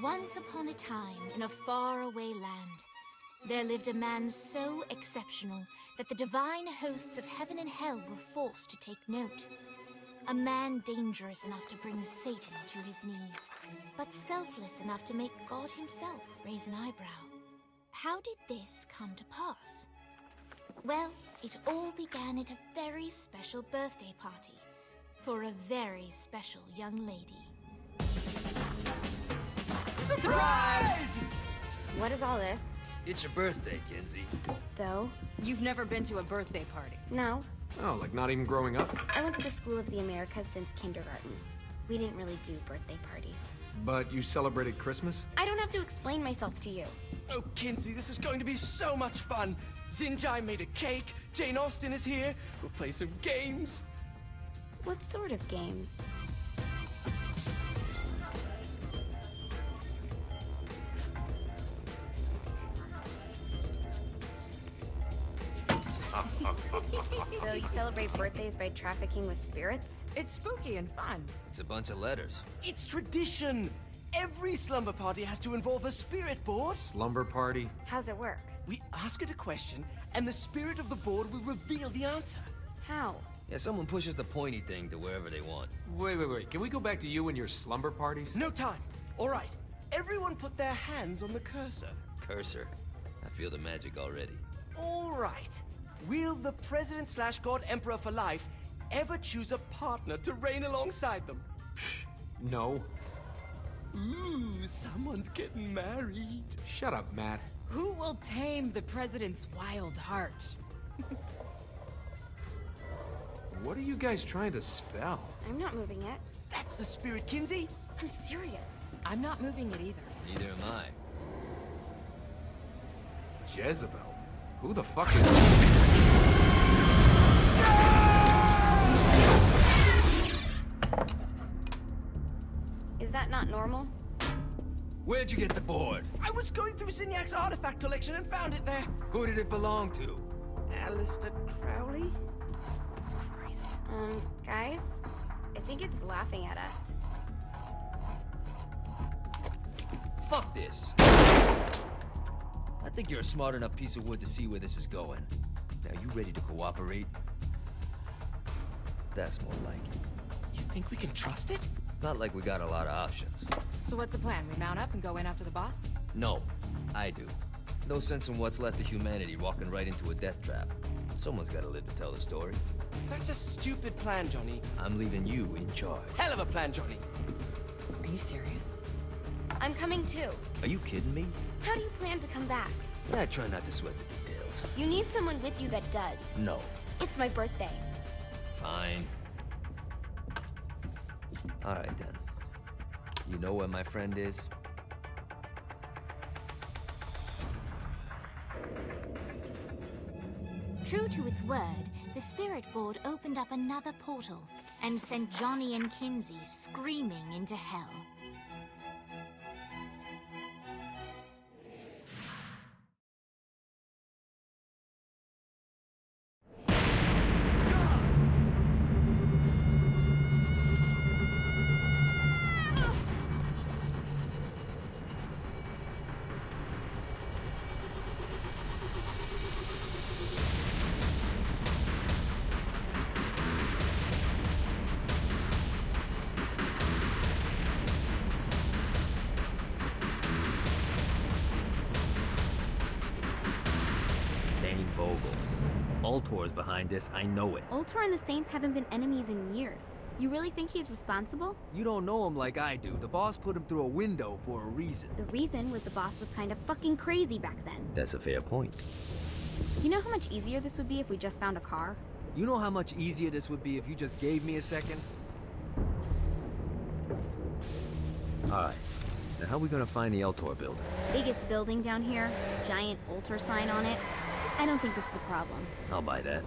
Once upon a time, in a faraway land, there lived a man so exceptional that the divine hosts of heaven and hell were forced to take note. A man dangerous enough to bring Satan to his knees, but selfless enough to make God himself raise an eyebrow. How did this come to pass? Well, it all began at a very special birthday party for a very special young lady. Surprise! What is all this? It's your birthday, Kinsey. So? You've never been to a birthday party? No. Oh, like not even growing up? I went to the School of the Americas since kindergarten. We didn't really do birthday parties. But you celebrated Christmas? I don't have to explain myself to you. Oh, Kinsey, this is going to be so much fun. Zinjai made a cake, Jane Austen is here, we'll play some games. What sort of games? So you celebrate birthdays by trafficking with spirits? It's spooky and fun. It's a bunch of letters. It's tradition. Every slumber party has to involve a spirit board. Slumber party? How's it work? We ask it a question, and the spirit of the board will reveal the answer. How? Yeah, someone pushes the pointy thing to wherever they want. Wait. Can we go back to you and your slumber parties? No time. All right. Everyone put their hands on the cursor. Cursor. I feel the magic already. All right. Will the President/God Emperor for life ever choose a partner to reign alongside them? No. Ooh, someone's getting married. Shut up, Matt. Who will tame the president's wild heart? What are you guys trying to spell? I'm not moving it. That's the spirit, Kinsey. I'm serious. I'm not moving it either. Neither am I. Jezebel? Who the fuck is... Is that not normal? Where'd you get the board? I was going through Signac's artifact collection and found it there. Who did it belong to? Alistair Crowley? Christ. Guys? I think it's laughing at us. Fuck this. I think you're a smart enough piece of wood to see where this is going. Now, you ready to cooperate? That's more like it. You think we can trust it? It's not like we got a lot of options. So what's the plan? We mount up and go in after the boss? No, I do. No sense in what's left of humanity walking right into a death trap. Someone's gotta live to tell the story. That's a stupid plan, Johnny. I'm leaving you in charge. Hell of a plan, Johnny. Are you serious? I'm coming too. Are you kidding me? How do you plan to come back? I try not to sweat the details. You need someone with you that does. No. It's my birthday. Fine. Alright then. You know where my friend is? True to its word, the spirit board opened up another portal and sent Johnny and Kinsey screaming into hell. Ultor's behind this, I know it. Ultor and the Saints haven't been enemies in years. You really think he's responsible? You don't know him like I do. The boss put him through a window for a reason. The reason was the boss was kind of fucking crazy back then. That's a fair point. You know how much easier this would be if we just found a car? You know how much easier this would be if you just gave me a second? Alright. Now how are we gonna find the Ultor building? Biggest building down here, giant Ultor sign on it. I don't think this is a problem. I'll buy that.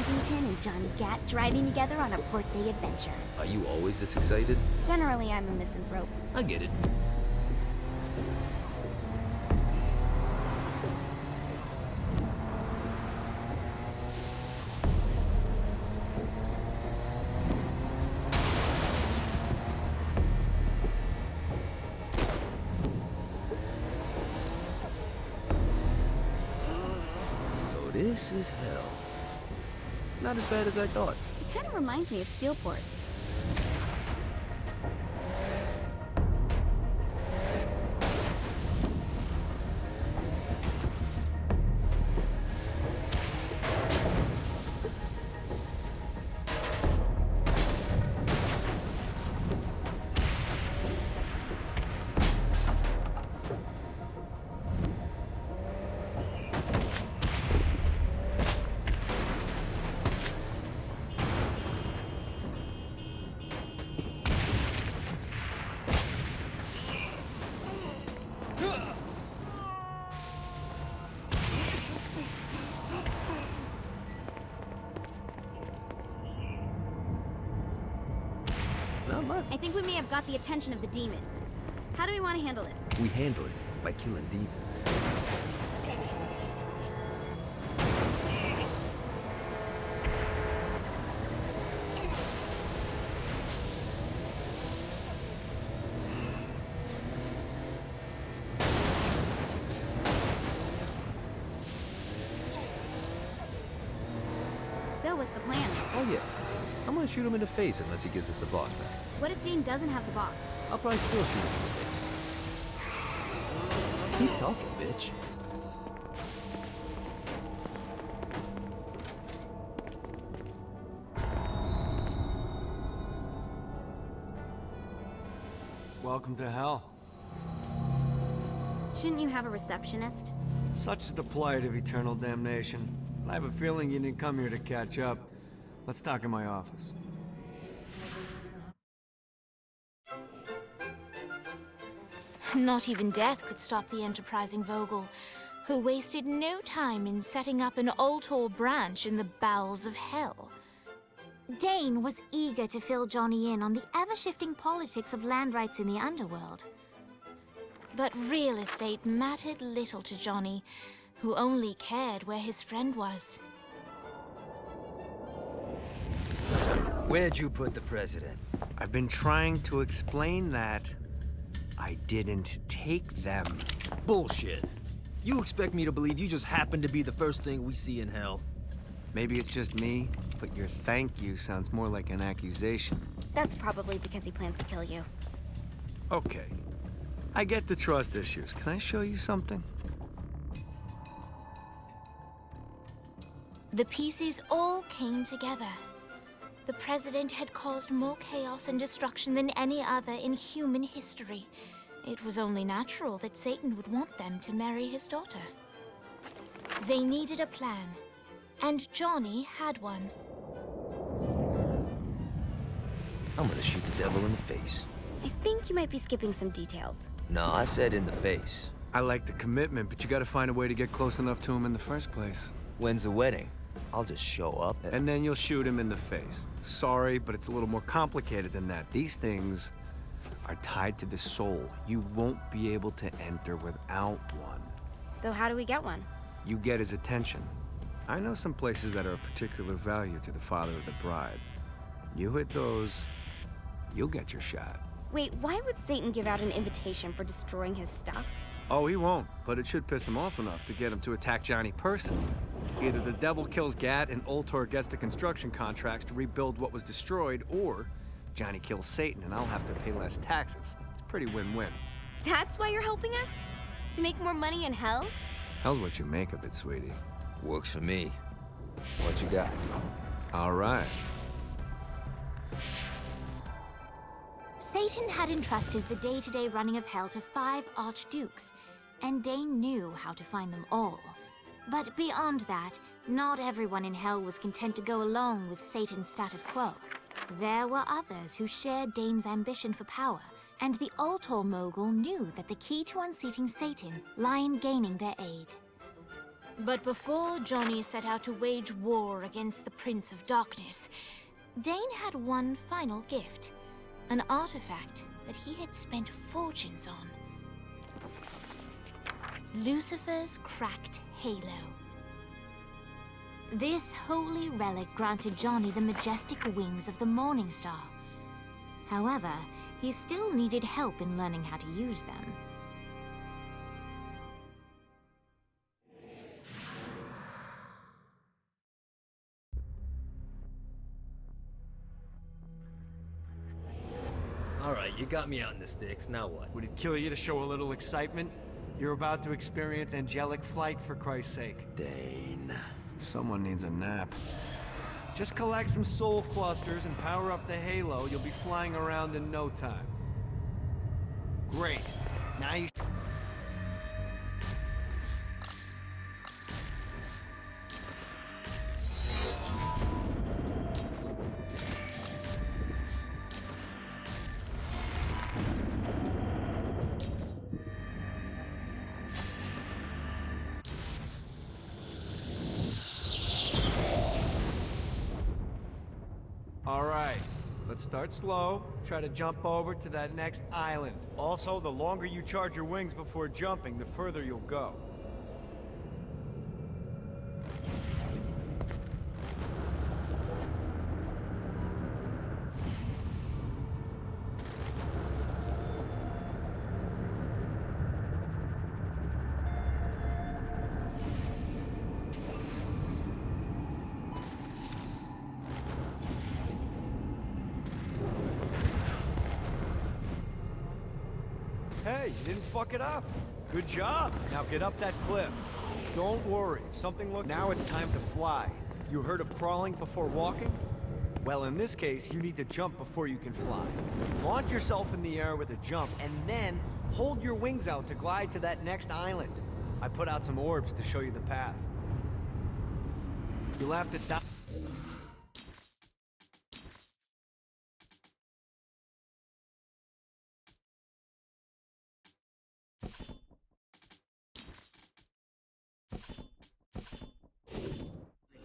Kensington and Johnny Gat driving together on a birthday adventure. Are you always this excited? Generally, I'm a misanthrope. I get it. This is hell. Not as bad as I thought. It kind of reminds me of Steelport. I think we may have got the attention of the demons. How do we want to handle this? We handle it by killing demons. So, what's the plan? Oh yeah. I'm gonna shoot him in the face unless he gives us the boss back. What if Dane doesn't have the box? I'll probably still shoot him in the face. Keep talking, bitch. Welcome to hell. Shouldn't you have a receptionist? Such is the plight of eternal damnation. I have a feeling you didn't come here to catch up. Let's talk in my office. Not even death could stop the enterprising Vogel, who wasted no time in setting up an Ultor branch in the bowels of hell. Dane was eager to fill Johnny in on the ever-shifting politics of land rights in the underworld. But real estate mattered little to Johnny, who only cared where his friend was. Where'd you put the president? I've been trying to explain that. I didn't take them. Bullshit. You expect me to believe you just happened to be the first thing we see in hell? Maybe it's just me, but your thank you sounds more like an accusation. That's probably because he plans to kill you. Okay. I get the trust issues. Can I show you something? The pieces all came together. The president had caused more chaos and destruction than any other in human history. It was only natural that Satan would want them to marry his daughter. They needed a plan, and Johnny had one. I'm gonna shoot the devil in the face. I think you might be skipping some details. No, I said in the face. I like the commitment, but you gotta find a way to get close enough to him in the first place. When's the wedding? I'll just show up And then you'll shoot him in the face. Sorry, but it's a little more complicated than that. These things are tied to the soul. You won't be able to enter without one. So how do we get one? You get his attention. I know some places that are of particular value to the father of the bride. You hit those, you'll get your shot. Wait, why would Satan give out an invitation for destroying his stuff? Oh, he won't, but it should piss him off enough to get him to attack Johnny personally. Either the devil kills Gat and Ultor gets the construction contracts to rebuild what was destroyed, or Johnny kills Satan and I'll have to pay less taxes. It's pretty win-win. That's why you're helping us? To make more money in hell? Hell's what you make of it, sweetie. Works for me. What you got? All right. Satan had entrusted the day-to-day running of hell to 5 archdukes, and Dane knew how to find them all. But beyond that, not everyone in hell was content to go along with Satan's status quo. There were others who shared Dane's ambition for power, and the Ultor mogul knew that the key to unseating Satan lay in gaining their aid. But before Johnny set out to wage war against the Prince of Darkness, Dane had one final gift, an artifact that he had spent fortunes on. Lucifer's cracked halo. This holy relic granted Johnny the majestic wings of the Morning Star. However, he still needed help in learning how to use them. Alright, you got me out in the sticks, now what? Would it kill you to show a little excitement? You're about to experience angelic flight, for Christ's sake. Dane. Someone needs a nap. Just collect some soul clusters and power up the halo. You'll be flying around in no time. Great. Now you... All right, let's start slow. Try to jump over to that next island. Also, the longer you charge your wings before jumping, the further you'll go. Hey, you didn't fuck it up. Good job. Now get up that cliff. Don't worry, if something looks... Now it's time to fly. You heard of crawling before walking? Well, in this case, you need to jump before you can fly. Launch yourself in the air with a jump, and then hold your wings out to glide to that next island. I put out some orbs to show you the path. You'll have to dive...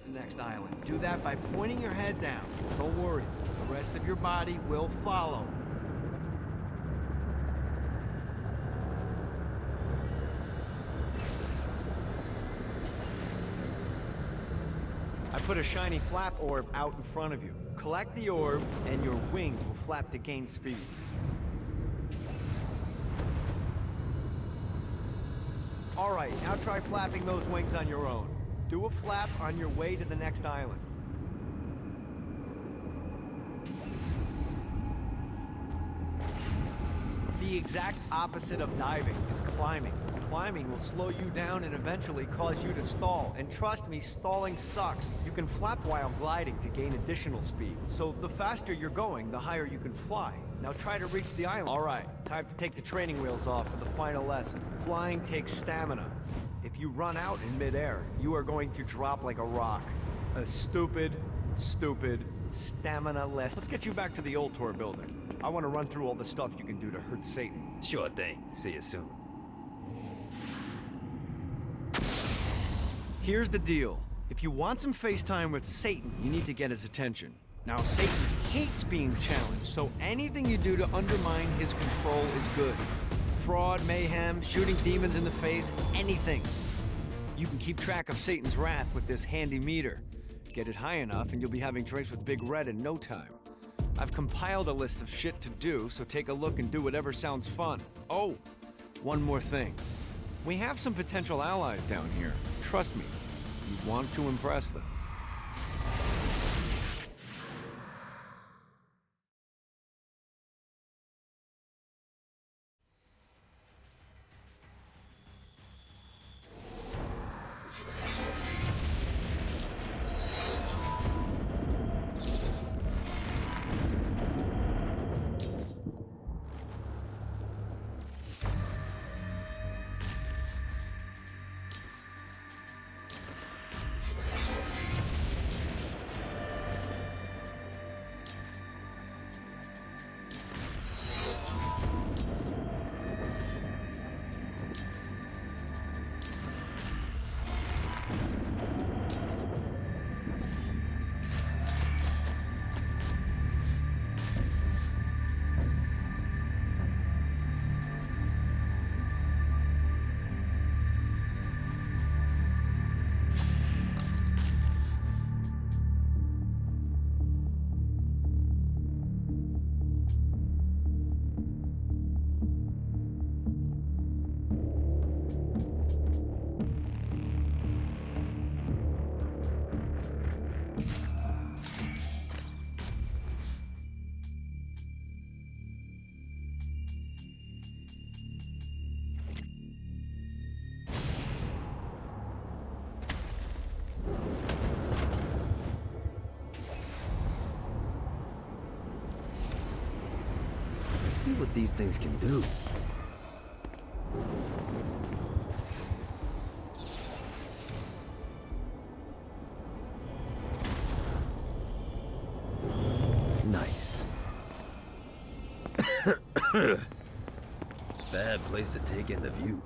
the next island. Do that by pointing your head down. Don't worry, the rest of your body will follow. I put a shiny flap orb out in front of you. Collect the orb, and your wings will flap to gain speed. All right, now try flapping those wings on your own. Do a flap on your way to the next island. The exact opposite of diving is climbing. Climbing will slow you down and eventually cause you to stall. And trust me, stalling sucks. You can flap while gliding to gain additional speed. So the faster you're going, the higher you can fly. Now try to reach the island. All right, time to take the training wheels off for the final lesson. Flying takes stamina. If you run out in midair, you are going to drop like a rock. A stupid stamina-less. Let's get you back to the old tour building. I want to run through all the stuff you can do to hurt Satan. Sure thing. See you soon. Here's the deal. If you want some FaceTime with Satan, you need to get his attention. Now, Satan hates being challenged, so anything you do to undermine his control is good. Fraud, mayhem, shooting demons in the face, anything. You can keep track of Satan's wrath with this handy meter. Get it high enough and you'll be having drinks with Big Red in no time. I've compiled a list of shit to do, so take a look and do whatever sounds fun. Oh, one more thing. We have some potential allies down here. Trust me, you want to impress them. see what these things can do. Nice. Bad place to take in the view.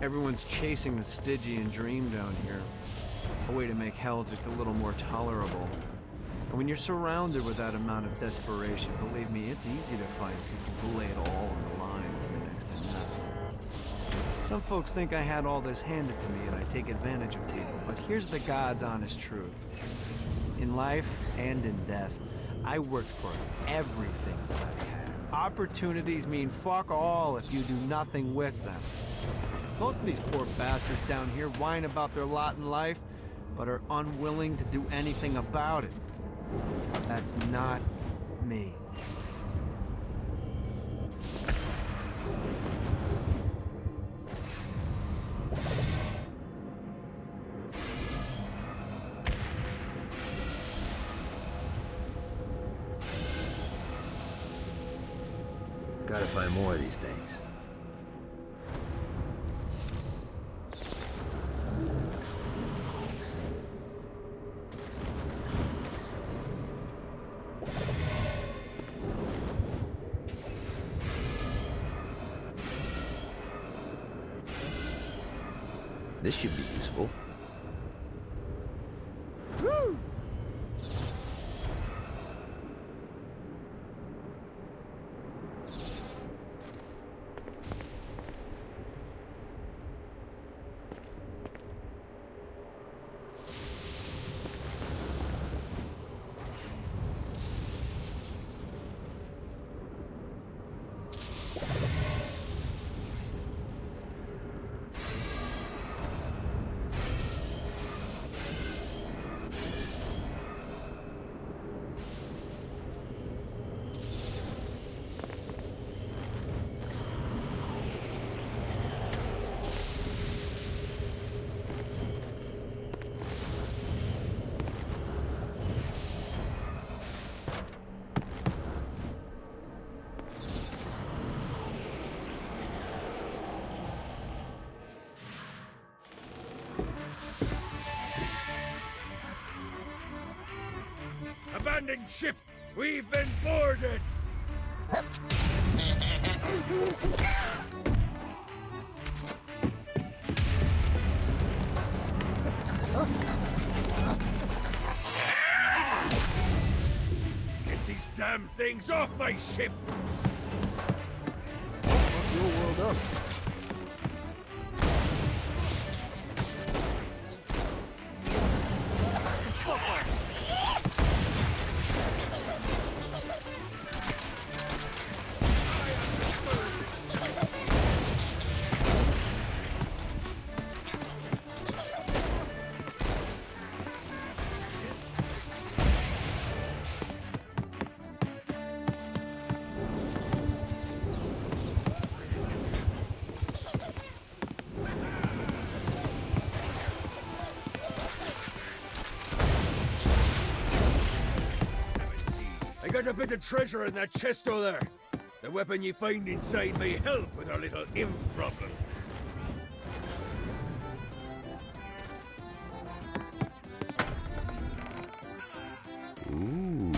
Everyone's chasing the Stygian dream down here. A way to make hell just a little more tolerable. And when you're surrounded with that amount of desperation, believe me, it's easy to find people who lay it all on the line for next to nothing. Some folks think I had all this handed to me and I take advantage of people, but here's the God's honest truth. In life and in death, I worked for everything that I had. Opportunities mean fuck all if you do nothing with them. Most of these poor bastards down here whine about their lot in life, but are unwilling to do anything about it. That's not me. Gotta find more of these things. This should be useful. Woo! Abandoned ship! We've been boarded! Get these damn things off my ship! Fuck your world up. Got a bit of treasure in that chest over there. The weapon you find inside may help with our little imp problem. Ooh.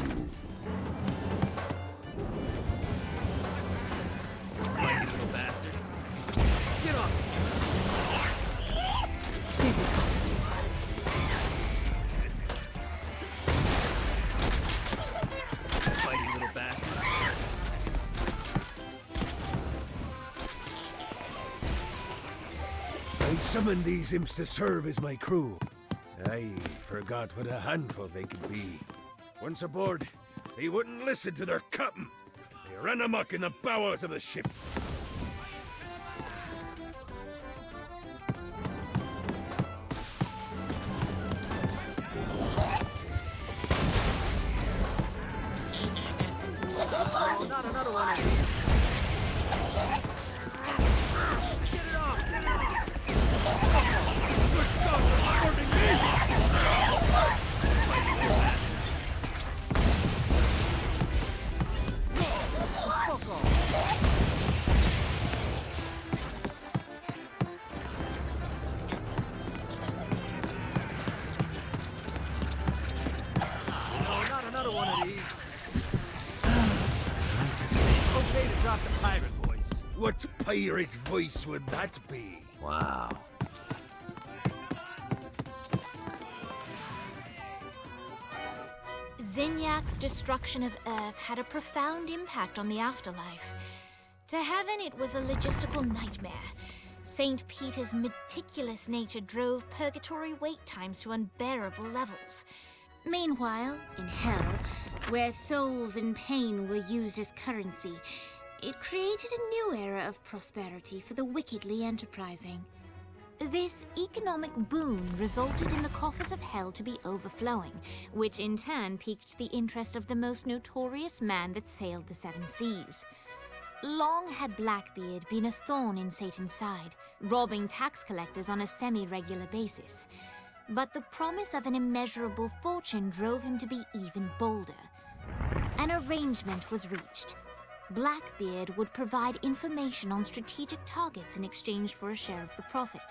Like it, little bastard. Get off! I summoned these imps to serve as my crew. I forgot what a handful they could be. Once aboard, They wouldn't listen to their captain. They ran amok in the bowels of the ship. Oh, not another one of these. Get it off! Get it off! Good God, they're supporting me! Fuck off! No, not another one of these. Okay to drop the pirate voice. What pirate voice would that be? Wow. Zinyak's destruction of Earth had a profound impact on the afterlife. To heaven, it was a logistical nightmare. St. Peter's meticulous nature drove purgatory wait times to unbearable levels. Meanwhile, in hell, where souls in pain were used as currency, it created a new era of prosperity for the wickedly enterprising. This economic boon resulted in the coffers of hell to be overflowing, which in turn piqued the interest of the most notorious man that sailed the seven seas. Long had Blackbeard been a thorn in Satan's side, robbing tax collectors on a semi-regular basis. But the promise of an immeasurable fortune drove him to be even bolder. An arrangement was reached. Blackbeard would provide information on strategic targets in exchange for a share of the profit.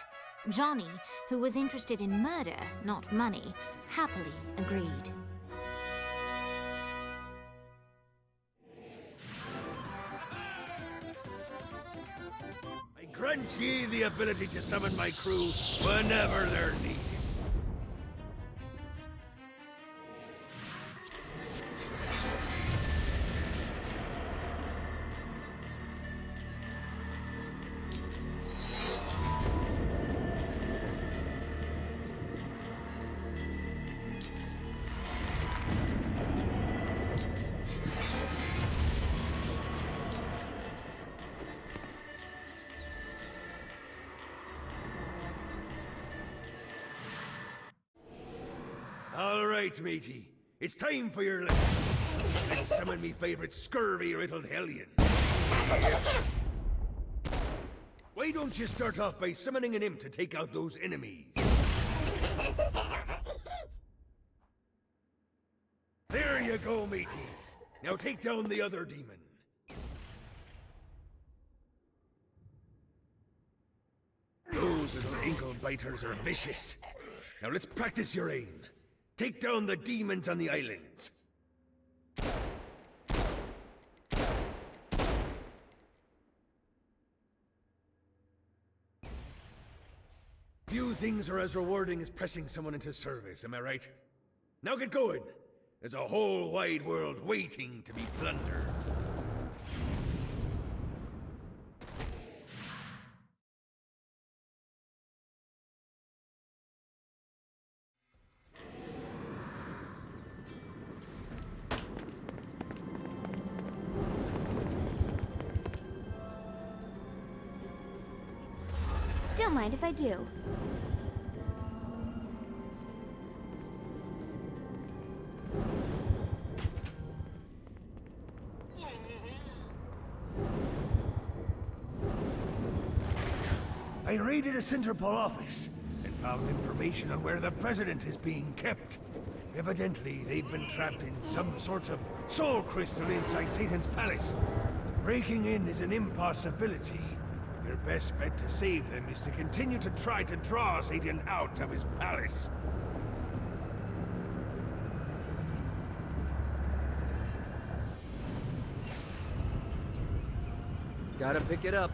Johnny, who was interested in murder, not money, happily agreed. I grant ye the ability to summon my crew whenever they're needed. All right, matey. It's time for your lesson. Let's summon me favorite scurvy-riddled hellion. Why don't you start off by summoning an imp to take out those enemies? There you go, matey. Now take down the other demon. Those little ankle biters are vicious. Now let's practice your aim. Take down the demons on the islands. Few things are as rewarding as pressing someone into service, am I right? Now get going. There's a whole wide world waiting to be plundered. Don't mind if I do. I raided a Interpol office and found information on where the president is being kept. Evidently, they've been trapped in some sort of soul crystal inside Satan's palace. Breaking in is an impossibility. Your best bet to save them is to continue to try to draw Satan out of his palace. Gotta pick it up.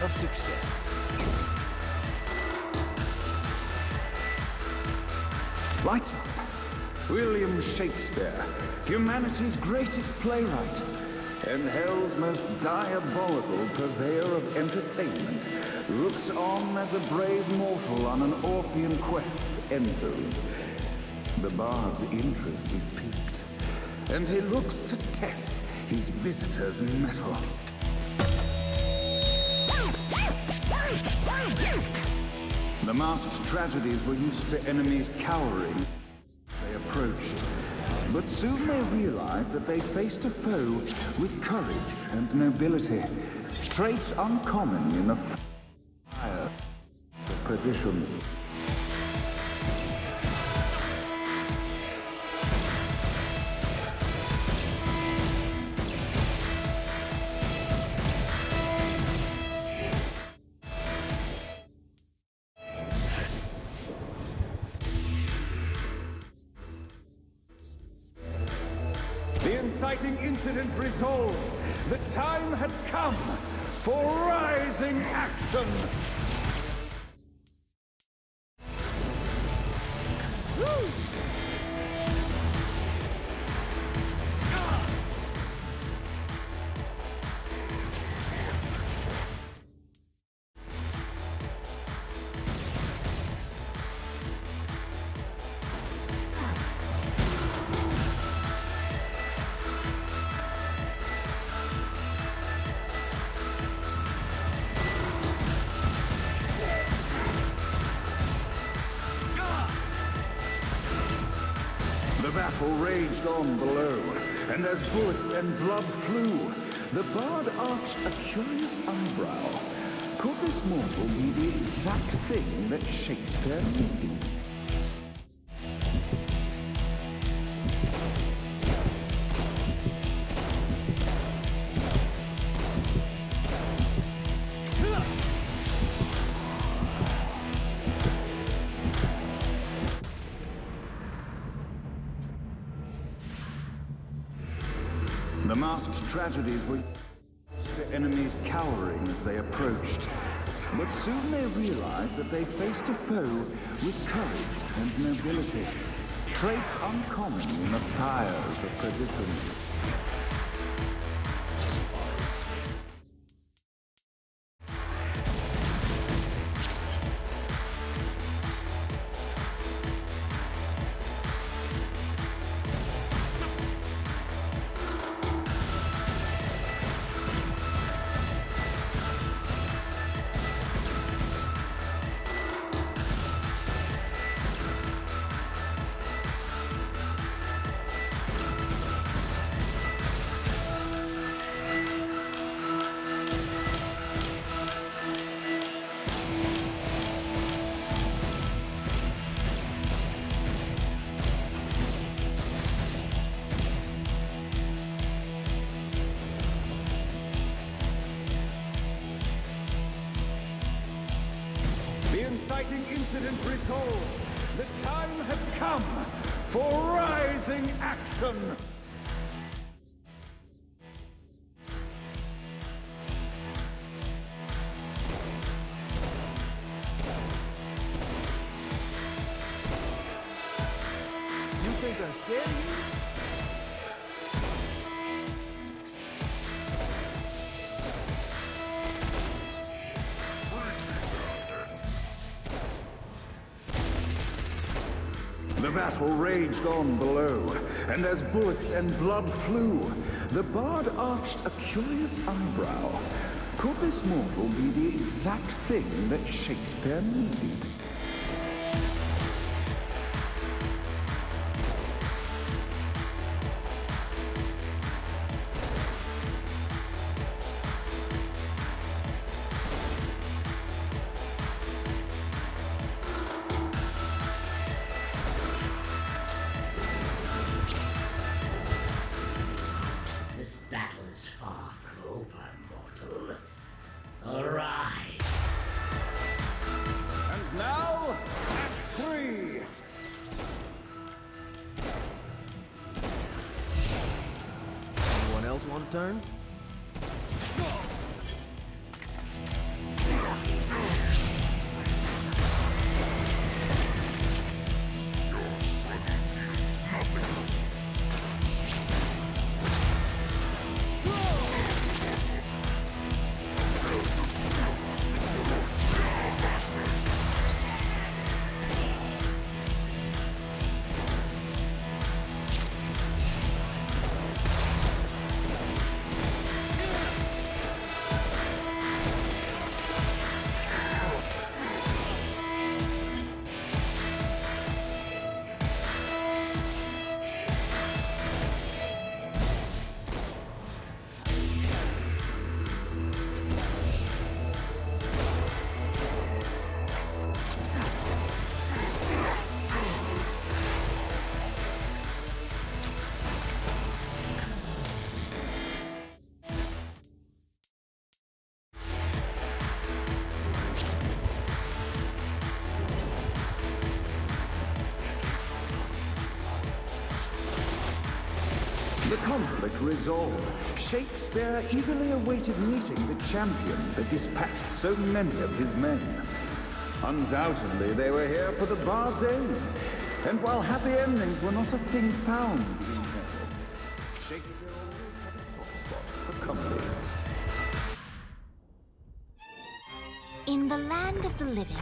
of success. Lights up. William Shakespeare, humanity's greatest playwright, and hell's most diabolical purveyor of entertainment, looks on as a brave mortal on an Orphean quest enters. The bard's interest is piqued, and he looks to test his visitor's mettle. The masked tragedies were used to enemies cowering. They approached, but soon they realized that they faced a foe with courage and nobility, traits uncommon in the fire of perdition. The inciting incident resolved. The time had come for rising action. The battle raged on below, and as bullets and blood flew, the bard arched a curious eyebrow. Could this mortal be the exact thing that Shakespeare needed? The masked tragedies were used to enemies cowering as they approached. But soon they realized that they faced a foe with courage and nobility, traits uncommon in the fires of perdition. The inciting incident resolved. The time had come for rising action. You think I'm scared of you? The battle raged on below, and as bullets and blood flew, the bard arched a curious eyebrow. Could this mortal be the exact thing that Shakespeare needed? This battle is far from over, mortal. Arise! And now, Act 3. Anyone else want to turn? conflict resolved, Shakespeare eagerly awaited meeting the champion that dispatched so many of his men. Undoubtedly, they were here for the bard's aid. And while happy endings were not a thing found in hell, Shakespeare always had a soft spot for comedies. In the land of the living,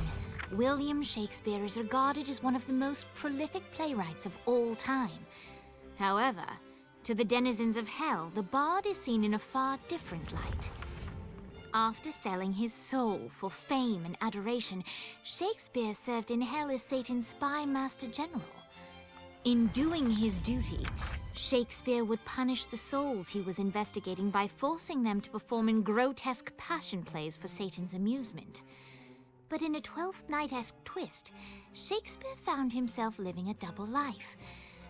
William Shakespeare is regarded as one of the most prolific playwrights of all time. However, to the denizens of hell, the bard is seen in a far different light. After selling his soul for fame and adoration, Shakespeare served in hell as Satan's spy master general. In doing his duty, Shakespeare would punish the souls he was investigating by forcing them to perform in grotesque passion plays for Satan's amusement. But in a Twelfth Night-esque twist, Shakespeare found himself living a double life.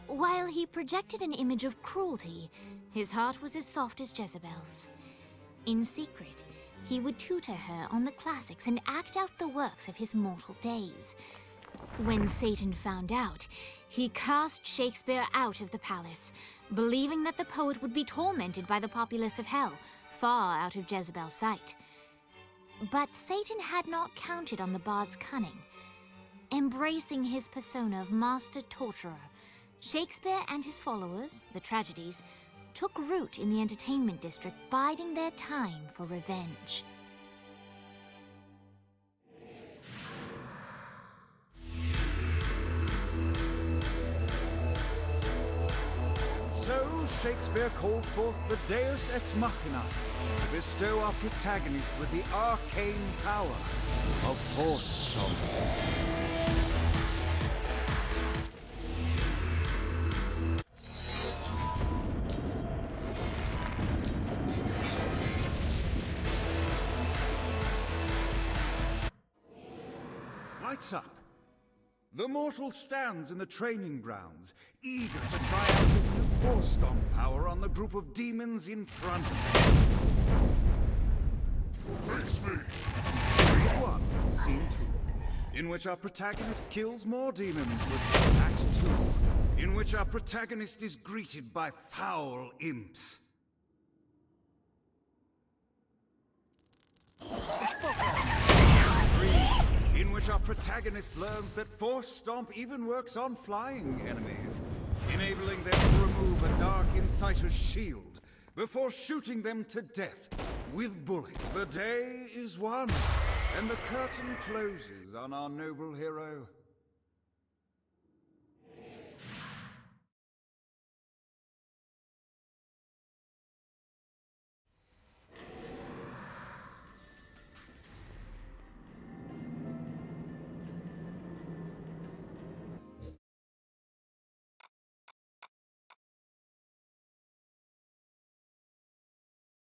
While he projected an image of cruelty, his heart was as soft as Jezebel's. In secret, he would tutor her on the classics and act out the works of his mortal days. When Satan found out, he cast Shakespeare out of the palace, believing that the poet would be tormented by the populace of hell, far out of Jezebel's sight. But Satan had not counted on the bard's cunning. Embracing his persona of master torturer, Shakespeare and his followers, the tragedies, took root in the entertainment district, biding their time for revenge. So Shakespeare called forth the Deus Ex Machina to bestow our protagonist with the arcane power of Force Stomping. Lights up. The mortal stands in the training grounds, eager to try out his new Force Stomp power on the group of demons in front of him. Face me! Act 1, Scene 2, in which our protagonist kills more demons with Act 2, in which our protagonist is greeted by foul imps. In which our protagonist learns that Force Stomp even works on flying enemies, enabling them to remove a Dark Inciter's shield before shooting them to death with bullets. The day is won, and the curtain closes on our noble hero.